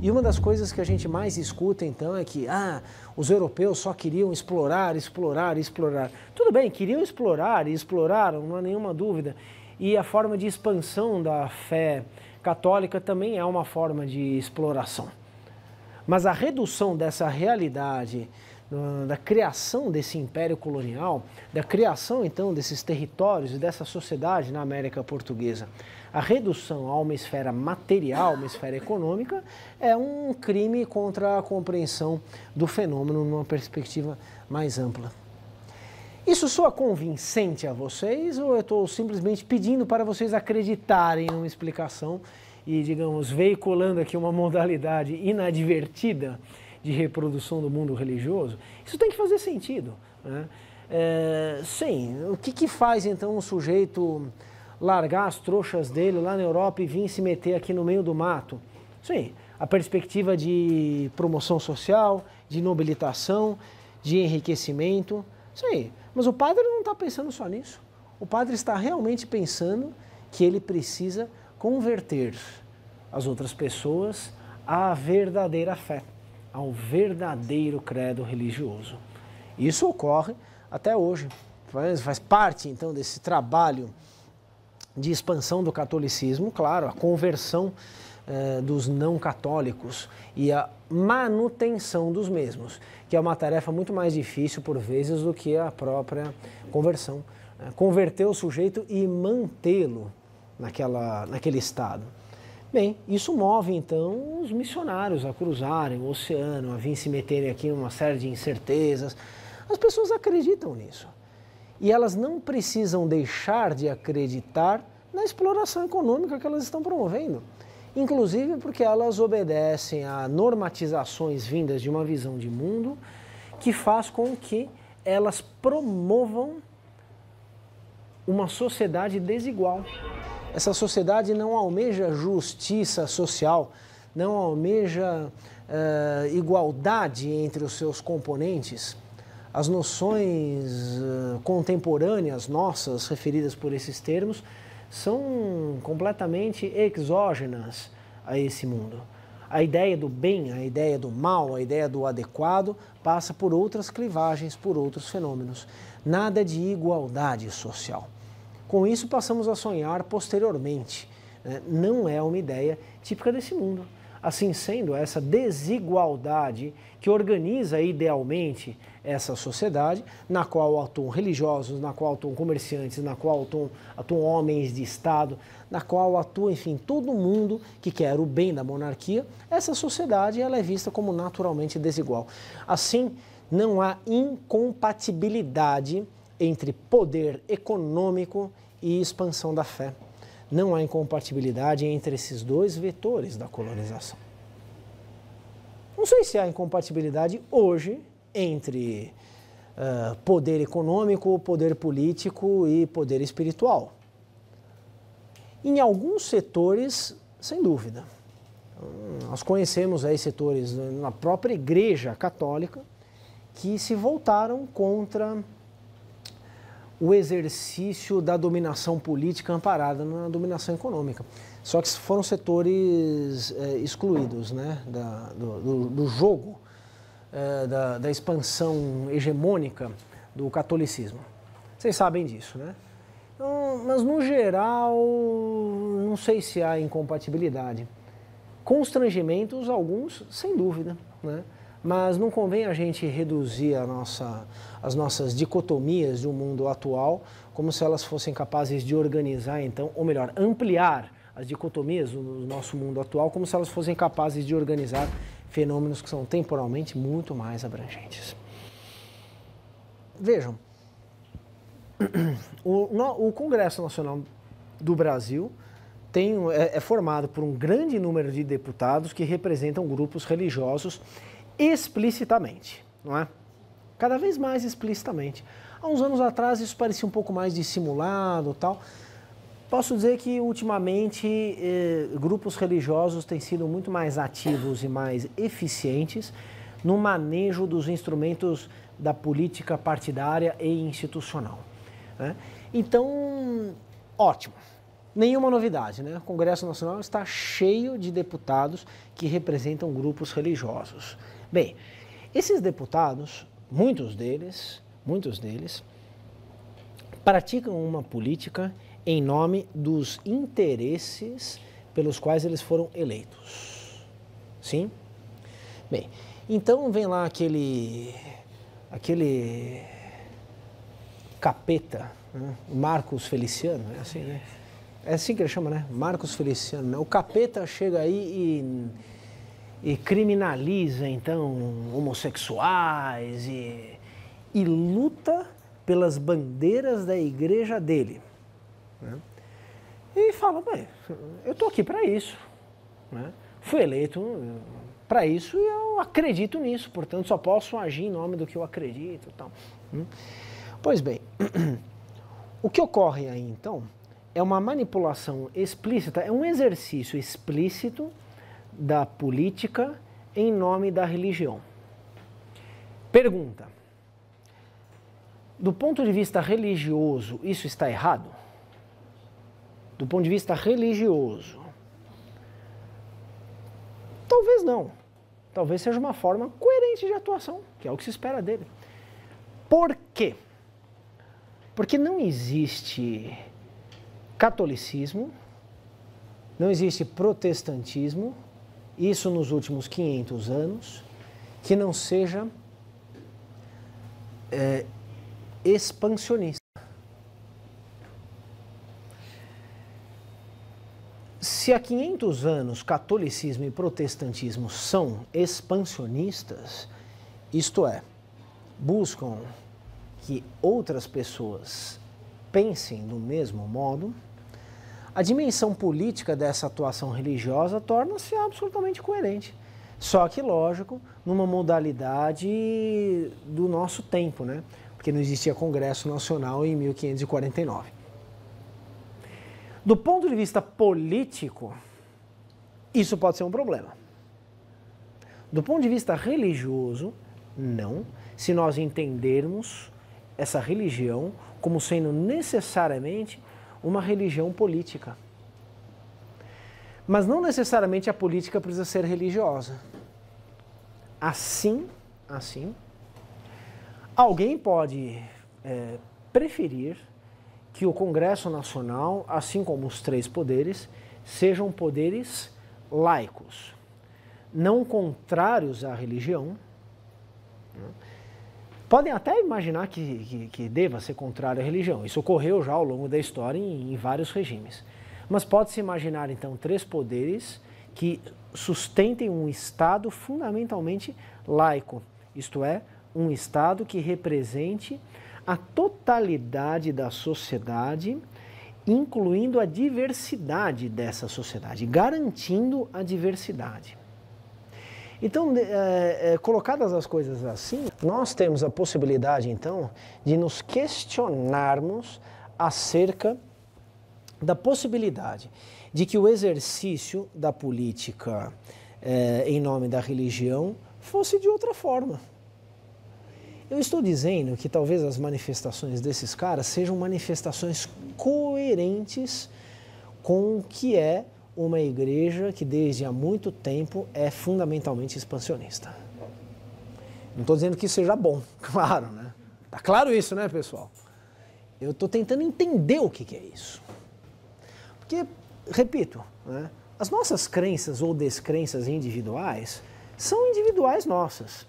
E uma das coisas que a gente mais escuta, então, é que os europeus só queriam explorar, explorar, explorar. Tudo bem, queriam explorar e exploraram, não há nenhuma dúvida. E a forma de expansão da fé católica também é uma forma de exploração. Mas a redução dessa realidade, da criação desse império colonial, da criação então desses territórios e dessa sociedade na América Portuguesa, a redução a uma esfera material, uma esfera econômica, é um crime contra a compreensão do fenômeno numa perspectiva mais ampla. Isso soa convincente a vocês ou eu estou simplesmente pedindo para vocês acreditarem em uma explicação e, digamos, veiculando aqui uma modalidade inadvertida de reprodução do mundo religioso? Isso tem que fazer sentido, né? Sim, o que faz então um sujeito largar as trouxas dele lá na Europa e vir se meter aqui no meio do mato? Sim, a perspectiva de promoção social, de nobilitação, de enriquecimento. Sim, mas o padre não está pensando só nisso. O padre está realmente pensando que ele precisa converter as outras pessoas à verdadeira fé, ao verdadeiro credo religioso. Isso ocorre até hoje, faz parte então desse trabalho de expansão do catolicismo, claro, a conversão dos não católicos e a manutenção dos mesmos, que é uma tarefa muito mais difícil por vezes do que a própria conversão. Converter o sujeito e mantê-lo naquele estado. Bem, isso move então os missionários a cruzarem o oceano, a vir se meterem aqui em uma série de incertezas. As pessoas acreditam nisso. E elas não precisam deixar de acreditar na exploração econômica que elas estão promovendo. Inclusive porque elas obedecem a normatizações vindas de uma visão de mundo que faz com que elas promovam uma sociedade desigual. Essa sociedade não almeja justiça social, não almeja igualdade entre os seus componentes. As noções contemporâneas nossas, referidas por esses termos, são completamente exógenas a esse mundo. A ideia do bem, a ideia do mal, a ideia do adequado passa por outras clivagens, por outros fenômenos. Nada de igualdade social. Com isso passamos a sonhar posteriormente, né? Não é uma ideia típica desse mundo. Assim sendo, essa desigualdade que organiza idealmente essa sociedade, na qual atuam religiosos, na qual atuam comerciantes, na qual atuam homens de Estado, na qual atua, enfim, todo mundo que quer o bem da monarquia, essa sociedade ela é vista como naturalmente desigual. Assim, não há incompatibilidade entre poder econômico e expansão da fé. Não há incompatibilidade entre esses dois vetores da colonização. Não sei se há incompatibilidade hoje entre poder econômico, poder político e poder espiritual. Em alguns setores, sem dúvida. Nós conhecemos aí setores na própria Igreja Católica que se voltaram contra o exercício da dominação política amparada na dominação econômica. Só que foram setores excluídos, né, do jogo, da expansão hegemônica do catolicismo. Vocês sabem disso, né? Então, mas, no geral, não sei se há incompatibilidade. Constrangimentos, alguns, sem dúvida, né? Mas não convém a gente reduzir as nossas dicotomias do mundo atual como se elas fossem capazes de organizar, então, ou melhor, ampliar as dicotomias do nosso mundo atual como se elas fossem capazes de organizar fenômenos que são temporalmente muito mais abrangentes. Vejam, o Congresso Nacional do Brasil é formado por um grande número de deputados que representam grupos religiosos explicitamente, não é? Cada vez mais explicitamente. Há uns anos atrás isso parecia um pouco mais dissimulado, tal. Posso dizer que ultimamente grupos religiosos têm sido muito mais ativos e mais eficientes no manejo dos instrumentos da política partidária e institucional, né? Então, ótimo. nenhuma novidade, né? O Congresso Nacional está cheio de deputados que representam grupos religiosos. Bem, esses deputados, muitos deles, praticam uma política em nome dos interesses pelos quais eles foram eleitos. Sim? Bem, então vem lá aquele capeta, né? Marcos Feliciano, é assim, né? É assim que ele chama, né? Marcos Feliciano, né? O capeta chega aí e criminaliza, então, homossexuais e luta pelas bandeiras da igreja dele, né? E fala, bem, eu estou aqui para isso, né? Fui eleito para isso e eu acredito nisso, portanto só posso agir em nome do que eu acredito e tal. Pois bem, o que ocorre aí então é uma manipulação explícita, é um exercício explícito da política em nome da religião. Pergunta: do ponto de vista religioso, isso está errado? Do ponto de vista religioso, talvez não. Talvez seja uma forma coerente de atuação, que é o que se espera dele. Por quê? Porque não existe catolicismo, não existe protestantismo, isso nos últimos 500 anos, que não seja expansionista. Se há 500 anos catolicismo e protestantismo são expansionistas, isto é, buscam que outras pessoas pensem do mesmo modo, a dimensão política dessa atuação religiosa torna-se absolutamente coerente. Só que, lógico, numa modalidade do nosso tempo, né? Porque não existia Congresso Nacional em 1549. Do ponto de vista político, isso pode ser um problema. Do ponto de vista religioso, não, se nós entendermos essa religião como sendo necessariamente uma religião política. Mas não necessariamente a política precisa ser religiosa. Assim, alguém pode preferir que o Congresso Nacional, assim como os três poderes, sejam poderes laicos, não contrários à religião. Podem até imaginar que deva ser contrário à religião. Isso ocorreu já ao longo da história em vários regimes. Mas pode-se imaginar, então, três poderes que sustentem um Estado fundamentalmente laico, isto é, um Estado que represente a totalidade da sociedade, incluindo a diversidade dessa sociedade, garantindo a diversidade. Então, colocadas as coisas assim, nós temos a possibilidade, então, de nos questionarmos acerca da possibilidade de que o exercício da política em nome da religião fosse de outra forma. Eu estou dizendo que talvez as manifestações desses caras sejam manifestações coerentes com o que é uma igreja que desde há muito tempo é fundamentalmente expansionista. Não estou dizendo que isso seja bom, claro, né? Tá claro isso, né, pessoal? Eu estou tentando entender o que é isso. Porque, repito, né, as nossas crenças ou descrenças individuais são individuais nossas.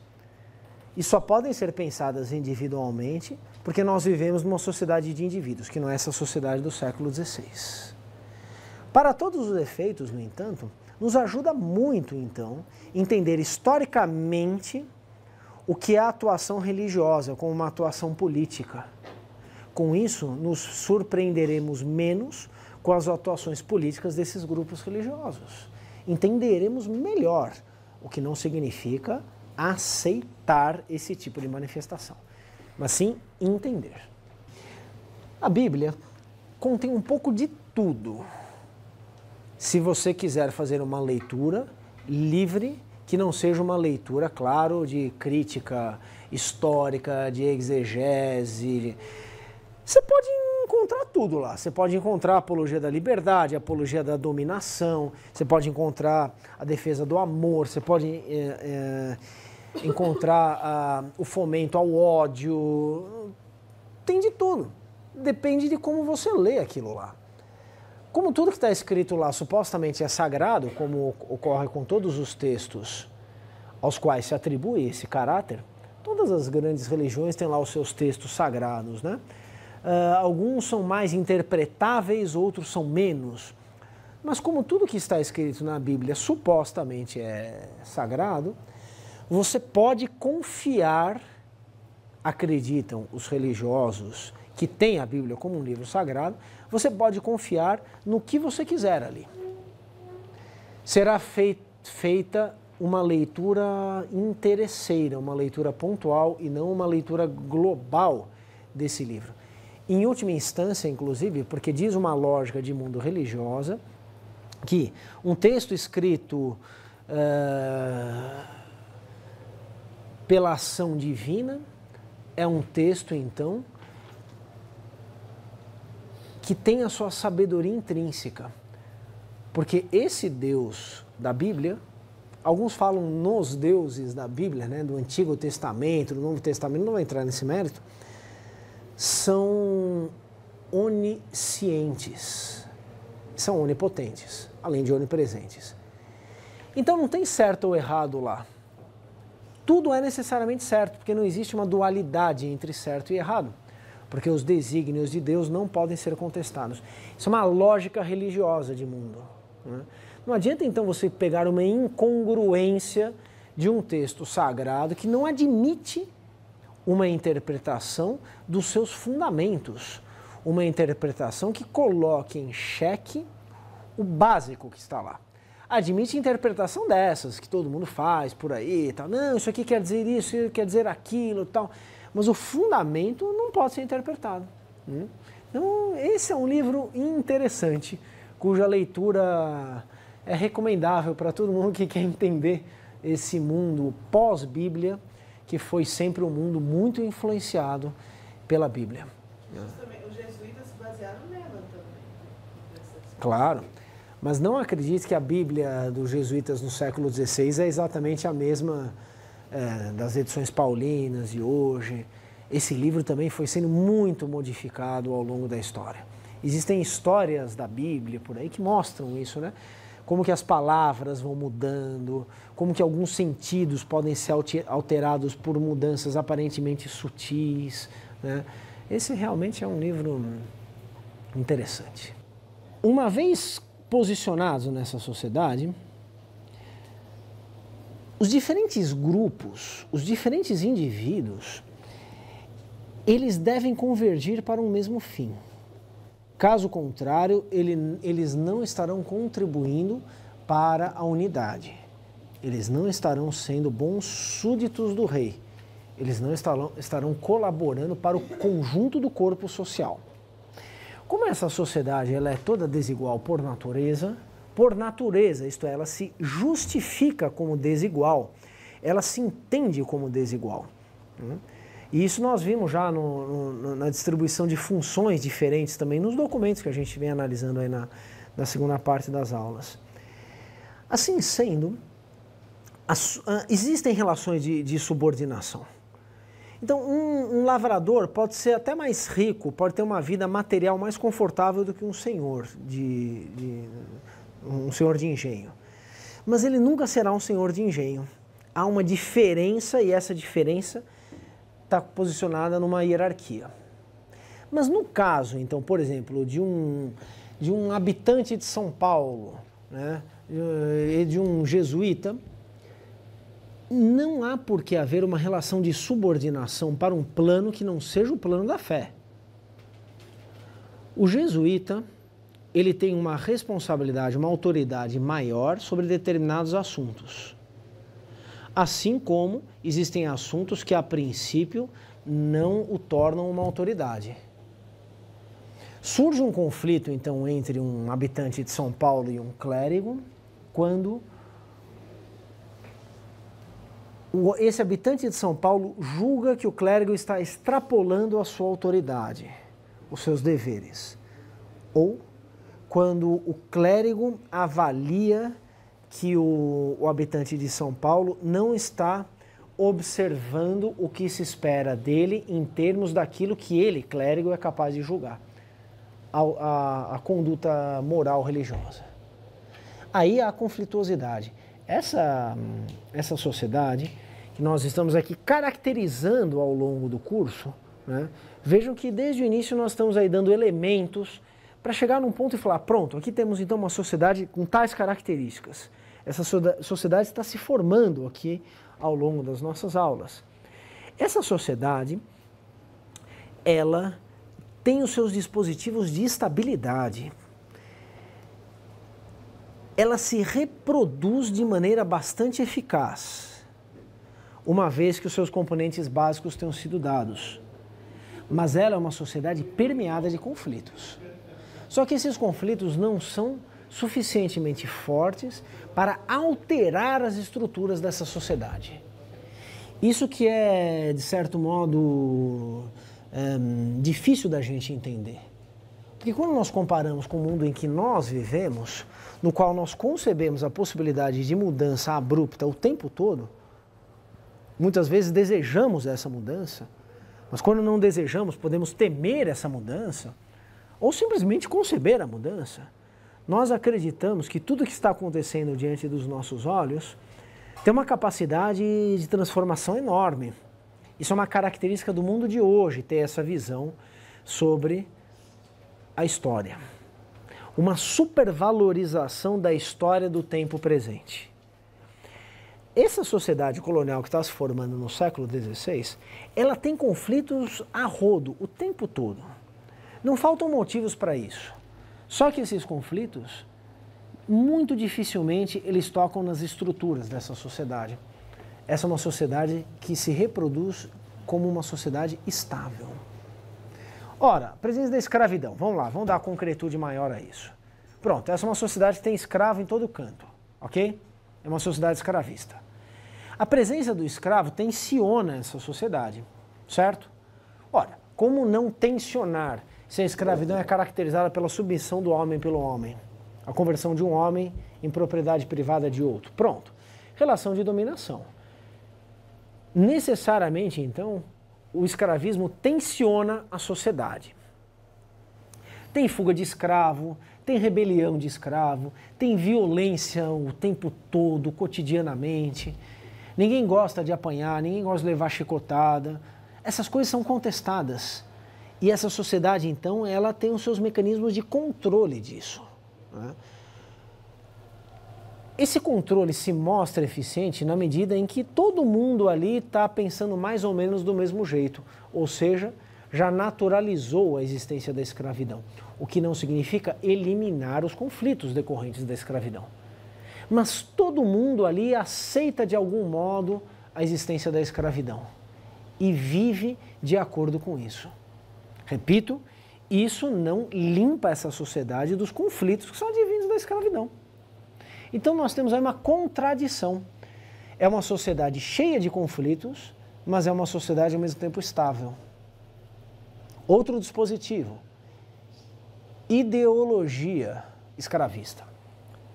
E só podem ser pensadas individualmente porque nós vivemos numa sociedade de indivíduos, que não é essa sociedade do século XVI. Para todos os efeitos, no entanto, nos ajuda muito, então, entender historicamente o que é a atuação religiosa como uma atuação política. Com isso, nos surpreenderemos menos com as atuações políticas desses grupos religiosos. Entenderemos melhor, o que não significa aceitar esse tipo de manifestação, mas sim entender. A Bíblia contém um pouco de tudo. Se você quiser fazer uma leitura livre, que não seja uma leitura, claro, de crítica histórica, de exegese, você pode encontrar tudo lá. Você pode encontrar a apologia da liberdade, a apologia da dominação, você pode encontrar a defesa do amor, você pode encontrar o fomento ao ódio. Tem de tudo. Depende de como você lê aquilo lá. Como tudo que está escrito lá supostamente é sagrado, como ocorre com todos os textos aos quais se atribui esse caráter, todas as grandes religiões têm lá os seus textos sagrados, né? Alguns são mais interpretáveis, outros são menos. Mas como tudo que está escrito na Bíblia supostamente é sagrado, você pode confiar, acreditam os religiosos que têm a Bíblia como um livro sagrado, você pode confiar no que você quiser ali. Será feita uma leitura interesseira, uma leitura pontual e não uma leitura global desse livro. Em última instância, inclusive, porque diz uma lógica de mundo religiosa que um texto escrito pela ação divina é um texto, então, que tem a sua sabedoria intrínseca. Porque esse Deus da Bíblia, alguns falam nos deuses da Bíblia, né, do Antigo Testamento, do Novo Testamento, não vou entrar nesse mérito, são oniscientes, são onipotentes, além de onipresentes. Então não tem certo ou errado lá. Tudo é necessariamente certo, porque não existe uma dualidade entre certo e errado, porque os desígnios de Deus não podem ser contestados. Isso é uma lógica religiosa de mundo, né? Não adianta então você pegar uma incongruência de um texto sagrado que não admite uma interpretação dos seus fundamentos, uma interpretação que coloque em xeque o básico que está lá. Admite interpretação dessas, que todo mundo faz por aí, tal. Não, isso aqui quer dizer isso, isso quer dizer aquilo, tal. Mas o fundamento não pode ser interpretado. Então, esse é um livro interessante, cuja leitura é recomendável para todo mundo que quer entender esse mundo pós-Bíblia, que foi sempre um mundo muito influenciado pela Bíblia. Justamente, os jesuítas se basearam nela também. Claro, mas não acredite que a Bíblia dos jesuítas no século XVI é exatamente a mesma das edições paulinas de hoje. Esse livro também foi sendo muito modificado ao longo da história. Existem histórias da Bíblia por aí que mostram isso, né? Como que as palavras vão mudando, como que alguns sentidos podem ser alterados por mudanças aparentemente sutis, né? Esse realmente é um livro interessante. Uma vez posicionados nessa sociedade, os diferentes grupos, os diferentes indivíduos, eles devem convergir para um mesmo fim. Caso contrário, eles não estarão contribuindo para a unidade. Eles não estarão sendo bons súditos do rei. Eles não estarão colaborando para o conjunto do corpo social. Como essa sociedade ela é toda desigual por natureza, isto é, ela se justifica como desigual, ela se entende como desigual. E isso nós vimos já na distribuição de funções diferentes também nos documentos que a gente vem analisando aí na segunda parte das aulas. Assim sendo, existem relações de subordinação. Então, um lavrador pode ser até mais rico, pode ter uma vida material mais confortável do que um senhor de engenho. Mas ele nunca será um senhor de engenho. Há uma diferença e essa diferença está posicionada numa hierarquia. Mas no caso, então, por exemplo, de um habitante de São Paulo, né, e de um jesuíta, não há por que haver uma relação de subordinação para um plano que não seja o plano da fé. O jesuíta, ele tem uma responsabilidade, uma autoridade maior sobre determinados assuntos. Assim como existem assuntos que, a princípio, não o tornam uma autoridade. Surge um conflito, então, entre um habitante de São Paulo e um clérigo, quando esse habitante de São Paulo julga que o clérigo está extrapolando a sua autoridade. os seus deveres. Ou quando o clérigo avalia que o habitante de São Paulo não está observando o que se espera dele em termos daquilo que ele, clérigo, é capaz de julgar. A conduta moral religiosa. Aí há conflituosidade. Essa sociedade que nós estamos aqui caracterizando ao longo do curso, né? Vejam que desde o início nós estamos aí dando elementos para chegar num ponto e falar, pronto, aqui temos então uma sociedade com tais características. Essa sociedade está se formando aqui ao longo das nossas aulas. Essa sociedade, ela tem os seus dispositivos de estabilidade. Ela se reproduz de maneira bastante eficaz, uma vez que os seus componentes básicos tenham sido dados. Mas ela é uma sociedade permeada de conflitos. Só que esses conflitos não são suficientemente fortes para alterar as estruturas dessa sociedade. Isso que é, de certo modo, difícil da gente entender. Porque quando nós comparamos com o mundo em que nós vivemos, no qual nós concebemos a possibilidade de mudança abrupta o tempo todo, muitas vezes desejamos essa mudança, mas quando não desejamos, podemos temer essa mudança, ou simplesmente conceber a mudança. Nós acreditamos que tudo que está acontecendo diante dos nossos olhos tem uma capacidade de transformação enorme. Isso é uma característica do mundo de hoje, ter essa visão sobre a história. Uma supervalorização da história do tempo presente. Essa sociedade colonial que está se formando no século XVI, ela tem conflitos a rodo o tempo todo. Não faltam motivos para isso. Só que esses conflitos, muito dificilmente, eles tocam nas estruturas dessa sociedade. Essa é uma sociedade que se reproduz como uma sociedade estável. Ora, a presença da escravidão. Vamos lá, vamos dar concretude maior a isso. Pronto, essa é uma sociedade que tem escravo em todo canto, ok? É uma sociedade escravista. A presença do escravo tensiona essa sociedade, certo? Ora, como não tensionar se a escravidão é caracterizada pela submissão do homem pelo homem? A conversão de um homem em propriedade privada de outro. Pronto. Relação de dominação. Necessariamente, então, o escravismo tensiona a sociedade. Tem fuga de escravo, tem rebelião de escravo, tem violência o tempo todo, cotidianamente. Ninguém gosta de apanhar, ninguém gosta de levar chicotada. Essas coisas são contestadas. E essa sociedade, então, ela tem os seus mecanismos de controle disso. Né? Esse controle se mostra eficiente na medida em que todo mundo ali está pensando mais ou menos do mesmo jeito. Ou seja, já naturalizou a existência da escravidão. O que não significa eliminar os conflitos decorrentes da escravidão. Mas todo mundo ali aceita de algum modo a existência da escravidão. E vive de acordo com isso. Repito, isso não limpa essa sociedade dos conflitos que são advindos da escravidão. Então nós temos aí uma contradição. É uma sociedade cheia de conflitos, mas é uma sociedade ao mesmo tempo estável. Outro dispositivo, ideologia escravista.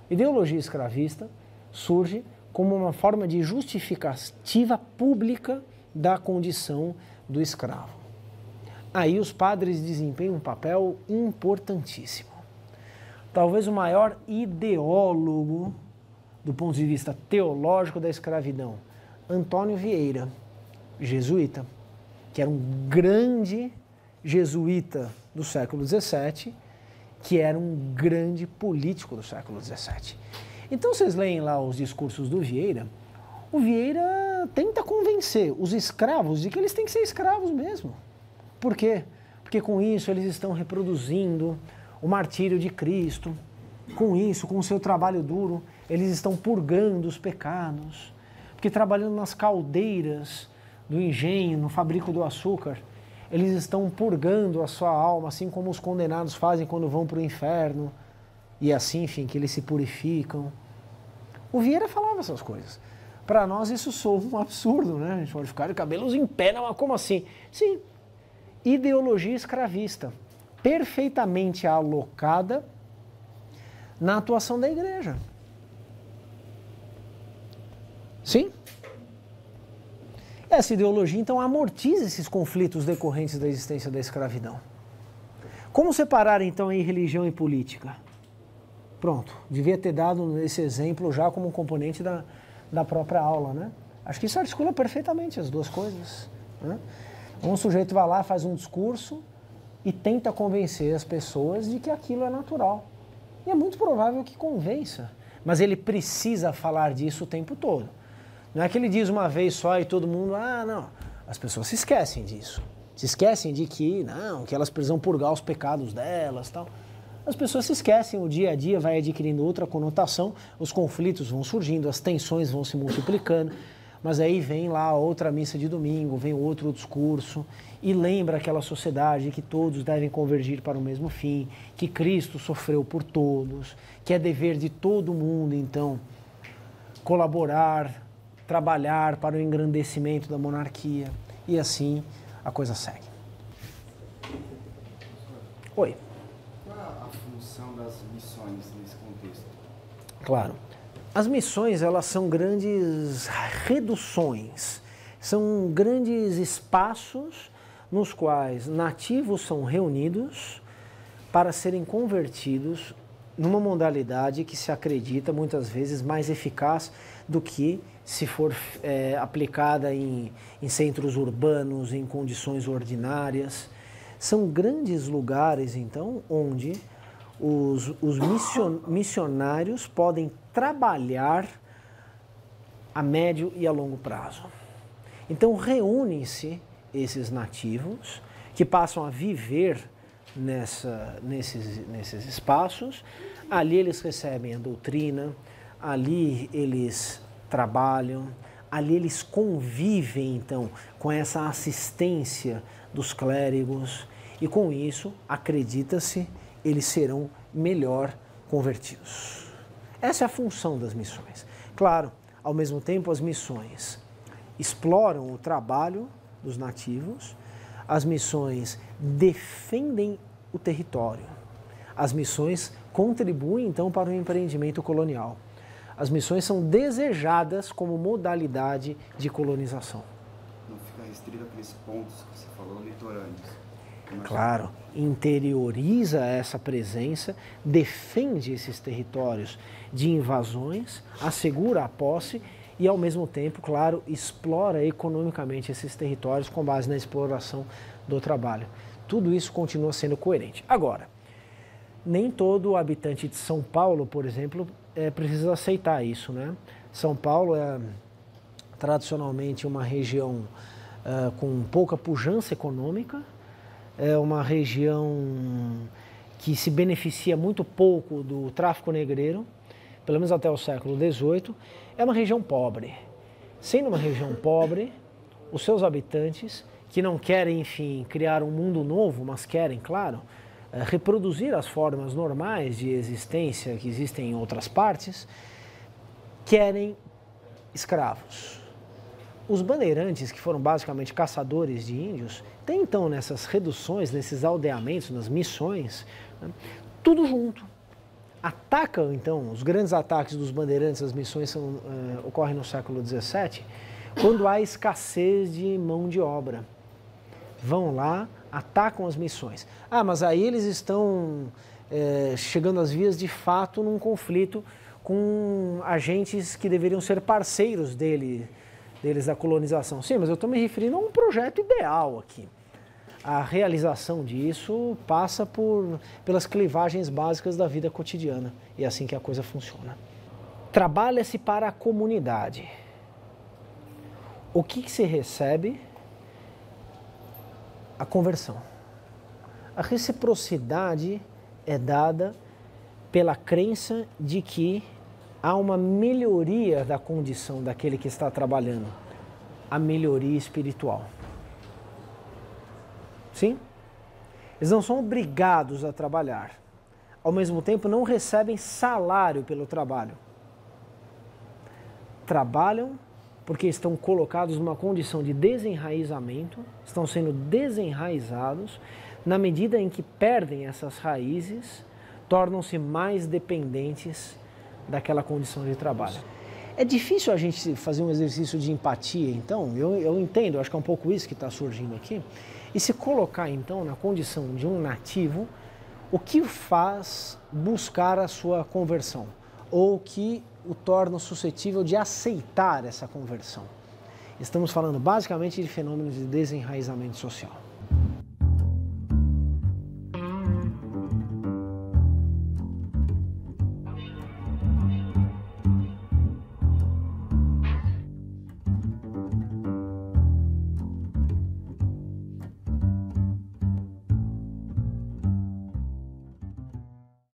Ideologia escravista surge como uma forma de justificativa pública da condição do escravo. Aí os padres desempenham um papel importantíssimo. Talvez o maior ideólogo do ponto de vista teológico da escravidão, Antônio Vieira, jesuíta, que era um grande jesuíta do século XVII, que era um grande político do século XVII. Então vocês leem lá os discursos do Vieira, o Vieira tenta convencer os escravos de que eles têm que ser escravos mesmo. Por quê? Porque com isso eles estão reproduzindo o martírio de Cristo, com isso, com o seu trabalho duro, eles estão purgando os pecados, porque trabalhando nas caldeiras do engenho, no fabrico do açúcar, eles estão purgando a sua alma, assim como os condenados fazem quando vão para o inferno, e assim, enfim, que eles se purificam. O Vieira falava essas coisas. Para nós isso soa um absurdo, né? A gente pode ficar de cabelos em pé, não, mas como assim? Sim, ideologia escravista. perfeitamente alocada na atuação da igreja. Sim? Essa ideologia, então, amortiza esses conflitos decorrentes da existência da escravidão. Como separar, então, aí religião e política? Pronto, devia ter dado esse exemplo já como um componente da própria aula, né? Acho que isso articula perfeitamente as duas coisas, né? Um sujeito vai lá, faz um discurso e tenta convencer as pessoas de que aquilo é natural. E é muito provável que convença, mas ele precisa falar disso o tempo todo. Não é que ele diz uma vez só e todo mundo, não. As pessoas se esquecem disso. Se esquecem de que, não, que elas precisam purgar os pecados delas, tal. As pessoas se esquecem, o dia a dia vai adquirindo outra conotação, os conflitos vão surgindo, as tensões vão se multiplicando, mas aí vem lá outra missa de domingo, vem outro discurso e lembra aquela sociedade que todos devem convergir para o mesmo fim, que Cristo sofreu por todos, que é dever de todo mundo, então, colaborar, trabalhar para o engrandecimento da monarquia e assim a coisa segue. Oi. Qual a função das missões nesse contexto? Claro. As missões, elas são grandes reduções, são grandes espaços nos quais nativos são reunidos para serem convertidos numa modalidade que se acredita muitas vezes mais eficaz do que se for aplicada em centros urbanos, em condições ordinárias. São grandes lugares, então, onde os missionários podem trabalhar a médio e a longo prazo. Então, reúnem-se esses nativos que passam a viver nesses espaços. Ali eles recebem a doutrina, ali eles trabalham, ali eles convivem, então, com essa assistência dos clérigos e, com isso, acredita-se, eles serão melhor convertidos. Essa é a função das missões. Claro, ao mesmo tempo, as missões exploram o trabalho dos nativos, as missões defendem o território, as missões contribuem, então, para o empreendimento colonial. As missões são desejadas como modalidade de colonização. Não fica restrito àqueles pontos que você falou, litorâneos. Claro, interioriza essa presença, defende esses territórios de invasões, assegura a posse e, ao mesmo tempo, claro, explora economicamente esses territórios com base na exploração do trabalho. Tudo isso continua sendo coerente. Agora, nem todo habitante de São Paulo, por exemplo, precisa aceitar isso, né? São Paulo é tradicionalmente uma região com pouca pujança econômica, é uma região que se beneficia muito pouco do tráfico negreiro, pelo menos até o século XVIII, é uma região pobre. Sendo uma região pobre, os seus habitantes, que não querem, enfim, criar um mundo novo, mas querem, claro, reproduzir as formas normais de existência que existem em outras partes, querem escravos. Os bandeirantes, que foram basicamente caçadores de índios, têm então nessas reduções, nesses aldeamentos, nas missões, né, tudo junto. Atacam então, os grandes ataques dos bandeirantes, as missões ocorrem no século XVII, quando há escassez de mão de obra. Vão lá, atacam as missões. Mas aí eles estão chegando às vias de fato num conflito com agentes que deveriam ser parceiros deles da colonização. Sim, mas eu estou me referindo a um projeto ideal aqui. A realização disso passa pelas clivagens básicas da vida cotidiana. E é assim que a coisa funciona. Trabalha-se para a comunidade. O que se recebe? A conversão. A reciprocidade é dada pela crença de que há uma melhoria da condição daquele que está trabalhando, a melhoria espiritual. Sim? Eles não são obrigados a trabalhar. Ao mesmo tempo, não recebem salário pelo trabalho. Trabalham porque estão colocados numa condição de desenraizamento, estão sendo desenraizados na medida em que perdem essas raízes, tornam-se mais dependentes daquela condição de trabalho. É difícil a gente fazer um exercício de empatia, então, eu entendo, acho que é um pouco isso que está surgindo aqui, e se colocar, então, na condição de um nativo, o que faz buscar a sua conversão, ou o que o torna suscetível de aceitar essa conversão. Estamos falando basicamente de fenômenos de desenraizamento social.